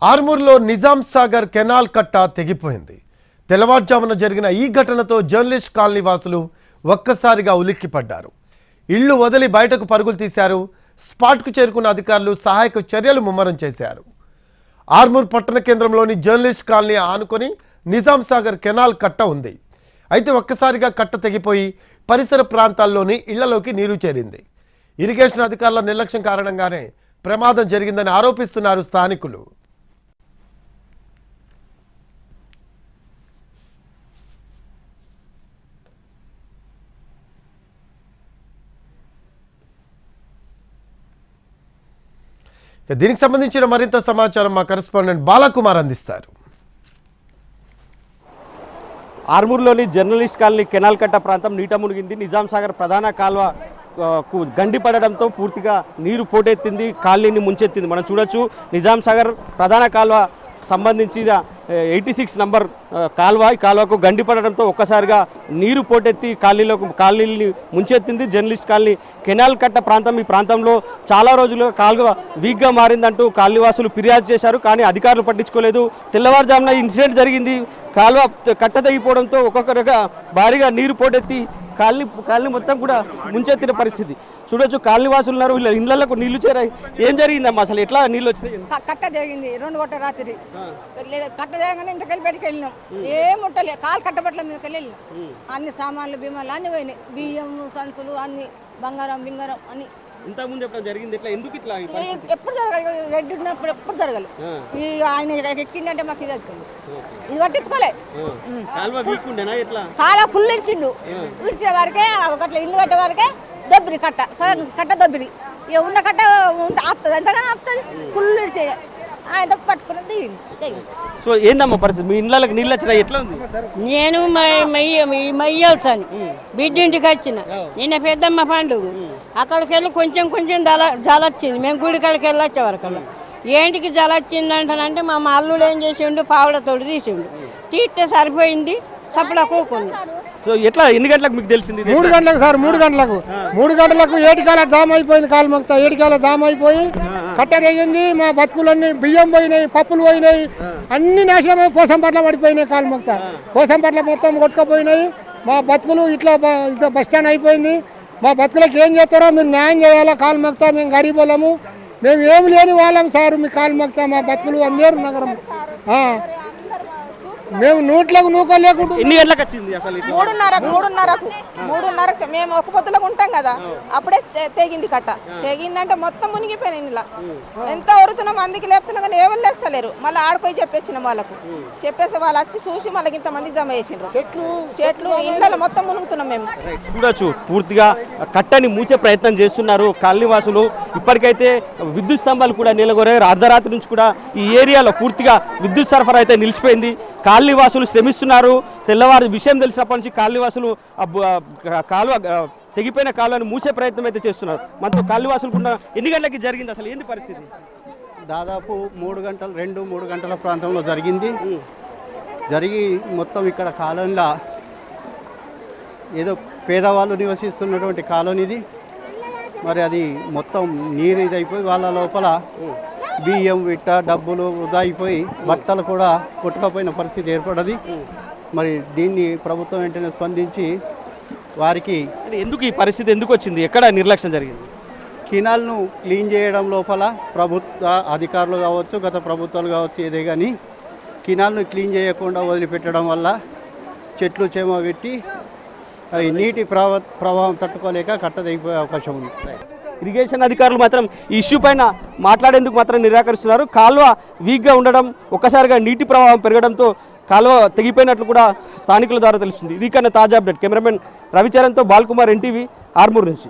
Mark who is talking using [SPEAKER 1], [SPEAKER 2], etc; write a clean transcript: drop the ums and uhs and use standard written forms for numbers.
[SPEAKER 1] ఆర్మూర్లో Nizam Sagar canal కట్ట తెగిపోయింది. తెల్లవారుజామున జరిగిన ఈ ఘటనతో జర్నలిస్ట్ కాలనీ వాసులు ఒక్కసారిగా ఉలిక్కిపడ్డారు. ఇళ్లు వదిలి బయటకు పరుగులు తీశారు. స్పాట్కు చేరుకున్న అధికారులు సహాయక చర్యలు ముమ్మరం చేశారు. ఆర్మూర్ పట్టణ కేంద్రంలోని జర్నలిస్ట్ కాలనీ ఆనుకొని నిజాం సాగర్ కెనాల్ కట్ట ఉంది. అయితే ఒక్కసారిగా కట్ట తెగిపోయి పరిసర ప్రాంతాల్లోని ఇళ్లలోకి నీరు చేరింది. ఇరిగేషన్ అధికారుల నిర్లక్ష్యం కారణంగానే ప్రమాదం జరిగిందని ఆరోపిస్తున్నారు స్థానికులు. దీనికి సంబంధించిన మరింత సమాచారం మా కరెస్పాండెంట్ బాలకుమార్ అందిస్తారు.
[SPEAKER 2] ఆర్మూర్లోని జర్నలిస్ట్ కాలనీ కెనాల్ కట్ట ప్రాంతం నీట మునిగింది. నిజాం సాగర్ ప్రధాన కాల్వ గండి పడడంతో పూర్తిగా నీరు పోటెత్తింది, కాలనీని ముంచెత్తింది. మనం చూడొచ్చు నిజాం సాగర్ ప్రధాన కాల్వ సంబంధించి 86 నంబర్ కాల్వ, ఈ కాల్వకు గండి పడడంతో ఒక్కసారిగా నీరు పోటెత్తి కాలనీని ముంచెత్తింది. జర్నలిస్ట్ కాలనీ కెనాల్ కట్ట ప్రాంతం, ఈ ప్రాంతంలో చాలా రోజులుగా కాల్వ వీక్గా మారిందంటూ కాలనీవాసులు ఫిర్యాదు చేశారు. కానీ అధికారులు పట్టించుకోలేదు. తెల్లవారుజామున ఇన్సిడెంట్ జరిగింది. కాల్వ కట్ట తెగిపోవడంతో ఒక్కొక్కరుగా భారీగా నీరు పోటెత్తి కాలనీ మొత్తం కూడా ముంచెత్తిన పరిస్థితి చూడొచ్చు. కాలనీవాసులు ఉన్నారు, వీళ్ళ ఇళ్లకు నీళ్లు చేరాయి. ఏం జరిగిందమ్మా, అసలు ఎట్లా నీళ్ళు వచ్చినాయి?
[SPEAKER 3] కట్ట జరిగింది 2 గంటల రాత్రి. కట్ట జరగానే ఇంతకెళ్ళి బయటకు వెళ్ళినాం. ఏం ముట్టలే, కాలు కట్టబట్ల మీదకి వెళ్ళినాం. అన్ని సామాన్లు బియ్యాలు అన్ని పోయినాయి. బియ్యం సంచులు అన్ని, బంగారం అన్ని.
[SPEAKER 2] ఇంతకుముందు ఎప్పుడు జరిగింది? ఎట్లా, ఎందుకు ఇట్లా?
[SPEAKER 3] ఎప్పుడు జరగాలి, రెడ్డి ఉన్నప్పుడు ఎప్పుడు జరగాలి. ఈ ఆయన ఎక్కిందంటే మాకు ఇది అవుతుంది. ఇది పట్టించుకోలే. కాలా ఫుల్ ఇడిచిండు. ఇడిచే వారికే ఒకట్ల ఇల్లు కట్టే వారికే దబ్బిరి కట్ట, కట్ట దబ్బిరి. ఇక ఉన్న కట్ట ఆపుతుంది, ఎంతగానో ఆపుతుంది. ఫుల్ ఇడిచే ఆయన పట్టుకుని దిగింది.
[SPEAKER 2] సో ఏందమ్మా పరిస్థితి? మీ ఇళ్ళకి నీళ్ళు వచ్చినాయి, ఎట్లా ఉంది?
[SPEAKER 4] నేను మయ్యవుతాను, బిడ్డింటికి వచ్చిన. నిన్న పెద్దమ్మ పండుగ అక్కడికి వెళ్ళి కొంచెం జలొచ్చింది. మేము గుడి కాడికి వెళ్ళి వచ్చే వరకు ఏంటికి జలొచ్చింది అంటానంటే మా అల్లుడు ఏం చేసిండు, పావుడతోడు తీసిండు. తీస్తే సరిపోయింది, చప్పుడ కూకుంది.
[SPEAKER 2] సో ఎట్లా, ఎన్ని గంటలకు మీకు తెలిసింది?
[SPEAKER 5] 3 గంటలకు సార్. 3 గంటలకు ఏటికాల జామ్ అయిపోయింది. కాలు మొక్తా ఏటికాల జామ్ అయిపోయి కట్ట తెగింది. మా బతుకులన్నీ బియ్యం పోయినాయి, పప్పులు పోయినాయి, అన్ని నాశనమై పోసంపట్ల పడిపోయినాయి. కాలు మొక్తా పోసంపట్ల మొత్తం కొట్టుకుపోయినాయి. మా బతుకులు ఇట్లా బస్ స్టాండ్ అయిపోయింది. మా బతుకులకు ఏం చేస్తారో మీరు న్యాయం చేయాలా. కాలు మొక్తా మేము గరీబులము, మేము ఏమి లేని వాళ్ళం సార్. మీ కాలు మొక్తా మా బతుకులు అందరు నగరం. మేము నూట్లకు నూకలేకుండా.
[SPEAKER 2] ఎన్ని గంటలకు వచ్చింది అసలు?
[SPEAKER 3] 3:30 మేము ఒక పొద్దులకు ఉంటాం కదా, అప్పుడే తెగింది కట్ట. తెగిందంటే మొత్తం మునిగిపోయినాయి. ఇలా ఎంత ఒరుతున్నాం, అందుకే లేపుతున్నాం కానీ ఎవరు లేస్తలేరు. మళ్ళీ ఆడిపోయి చెప్పేసినాం వాళ్ళకు. చెప్పేసి వాళ్ళు వచ్చి చూసి మళ్ళీ ఇంతమంది జమ చేసిండ్రు. చెట్లు ఇళ్ళలో మొత్తం మునుగుతున్నాం మేము.
[SPEAKER 2] చూడొచ్చు, పూర్తిగా కట్టని మూసే ప్రయత్నం చేస్తున్నారు కాలనీవాసులు. ఇప్పటికైతే విద్యుత్ స్తంభాలు కూడా నిలగొరారు. అర్ధరాత్రి నుంచి కూడా ఈ ఏరియాలో పూర్తిగా విద్యుత్ సరఫరా అయితే నిలిచిపోయింది. కాలనీవాసులు శ్రమిస్తున్నారు. తెల్లవారు విషయం తెలిసినప్పటి నుంచి కాలనీవాసులు కాలువ తెగిపోయిన కాలువని మూసే ప్రయత్నం అయితే చేస్తున్నారు. మనతో కాలనీవాసులు కూడా ఎన్ని గంటలకి జరిగింది, అసలు ఏంది పరిస్థితి?
[SPEAKER 6] దాదాపు 2-3 గంటల ప్రాంతంలో జరిగి మొత్తం ఇక్కడ కాలనీలో ఏదో పేదవాళ్ళు నివసిస్తున్నటువంటి కాలనీది. మరి అది మొత్తం నీరు ఇదైపోయి వాళ్ళ లోపల బియ్యం విట్ట డబ్బులు వృధా అయిపోయి బట్టలు కూడా కొట్టుకపోయిన పరిస్థితి ఏర్పడది. మరి దీన్ని ప్రభుత్వం వెంటనే స్పందించి వారికి
[SPEAKER 2] ఎందుకు ఈ పరిస్థితి ఎందుకు వచ్చింది, ఎక్కడ నిర్లక్ష్యం జరిగింది?
[SPEAKER 6] కెనాల్ను క్లీన్ చేయడం లోపల ప్రభుత్వ అధికారులు కావచ్చు, గత ప్రభుత్వాలు కావచ్చు, ఏదే కానీ కెనాల్ను క్లీన్ చేయకుండా వదిలిపెట్టడం వల్ల చెట్లు చేమ పెట్టి అవి నీటి ప్రవాహం తట్టుకోలేక కట్ట తెగిపోయే అవకాశం ఉంది.
[SPEAKER 2] ఇరిగేషన్ అధికారులు మాత్రం ఈ ఇష్యూ పైన మాట్లాడేందుకు మాత్రం నిరాకరిస్తున్నారు. కాలువ వీక్గా ఉండడం, ఒక్కసారిగా నీటి ప్రవాహం పెరగడంతో కాలువ తెగిపోయినట్లు కూడా స్థానికుల ద్వారా తెలుస్తుంది. ఇది కన్నా తాజా అప్డేట్. కెమెరామెన్ రవిచరణ్తో బాల్కుమార్, NTV, ఆర్మూర్ నుంచి.